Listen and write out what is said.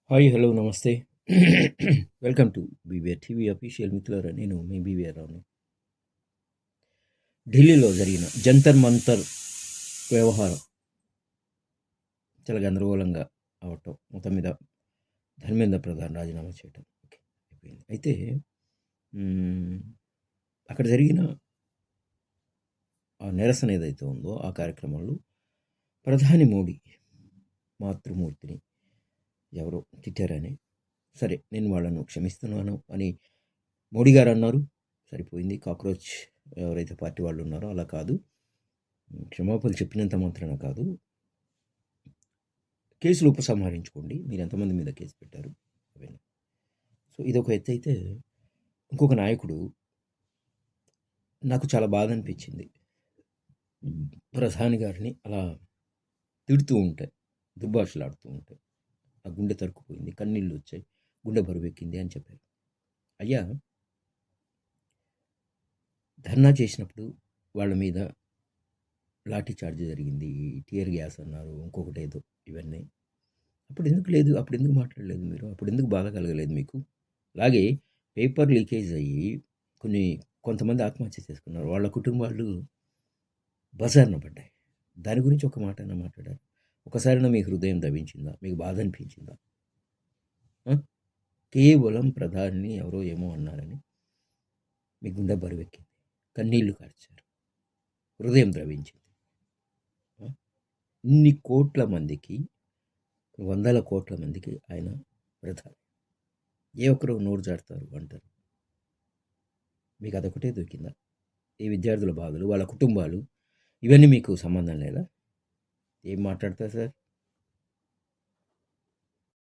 Hi, hello, నమస్తే. Welcome to BVR TV official. మిత్రులారా, నేను మీ బీవీఆర్ రావును. ఢిల్లీలో జరిగిన జంతర్ మంతర్ వ్యవహారం చాలా గందరగోళంగా అవటం, మొత్తం మీద ధర్మేంద్ర ప్రధాన్ రాజీనామా చేయటం ఓకే అయిపోయింది. అయితే మ్, అక్కడ జరిగిన ఆ నిరసన ఏదైతే ఉందో ఆ కార్యక్రమంలో ప్రధాని మోడీ మాతృమూర్తిని ఎవరో తిట్టారని, సరే నేను వాళ్ళను క్షమిస్తున్నాను అని మోడీ గారు అన్నారు. సరిపోయింది. కాక్రోచ్ ఎవరైతే పార్టీ వాళ్ళు ఉన్నారో అలా కాదు, క్షమాపణలు చెప్పినంత మాత్రాన కాదు, కేసులు ఉపసంహరించుకోండి. మీరు ఎంతమంది మీద కేసు పెట్టారు అవన్నీ. సో ఇదొక ఎత్తు అయితే, ఇంకొక నాయకుడు నాకు చాలా బాధ అనిపించింది. ప్రధాని గారిని అలా తిడుతూ ఉంటాయి, దుర్భాషలాడుతూ ఉంటాయి. ఆ గుండె తరుక్కుపోయింది, కన్నీళ్ళు వచ్చాయి, గుండె బరువెక్కింది అని చెప్పారు. అయ్యా, ధర్నా చేసినప్పుడు వాళ్ళ మీద లాఠీ చార్జ్ జరిగింది, టియర్ గ్యాస్ అన్నారు, ఇంకొకటి ఏదో, ఇవన్నీ అప్పుడు ఎందుకు లేదు? అప్పుడు ఎందుకు మాట్లాడలేదు మీరు? అప్పుడు ఎందుకు బాధ కలగలేదు మీకు? అలాగే పేపర్ లీకేజ్ అయ్యి కొంతమంది ఆత్మహత్య చేసుకున్నారు. వాళ్ళ కుటుంబాలు బజార్న పడ్డాయి. దాని గురించి ఒక మాట అయినా మాట్లాడారు? ఒకసారైనా మీ హృదయం దవించిందా? మీకు బాధ అనిపించిందా? కేవలం ప్రధాని ఎవరో ఏమో అన్నారని మీ గుండె బరువెక్కింది, కన్నీళ్లు కార్చారు, హృదయం ద్రవించింది. ఇన్ని కోట్ల మందికి, వందల కోట్ల మందికి ఆయన ప్రధాని. ఏ ఒక్కరు నోరు జారుతారు అంటారు? మీకు అదొకటే దొరికిందా? ఈ విద్యార్థుల బాధలు, వాళ్ళ కుటుంబాలు, ఇవన్నీ మీకు సంబంధం లేదా? ఏం మాట్లాడతారు సార్?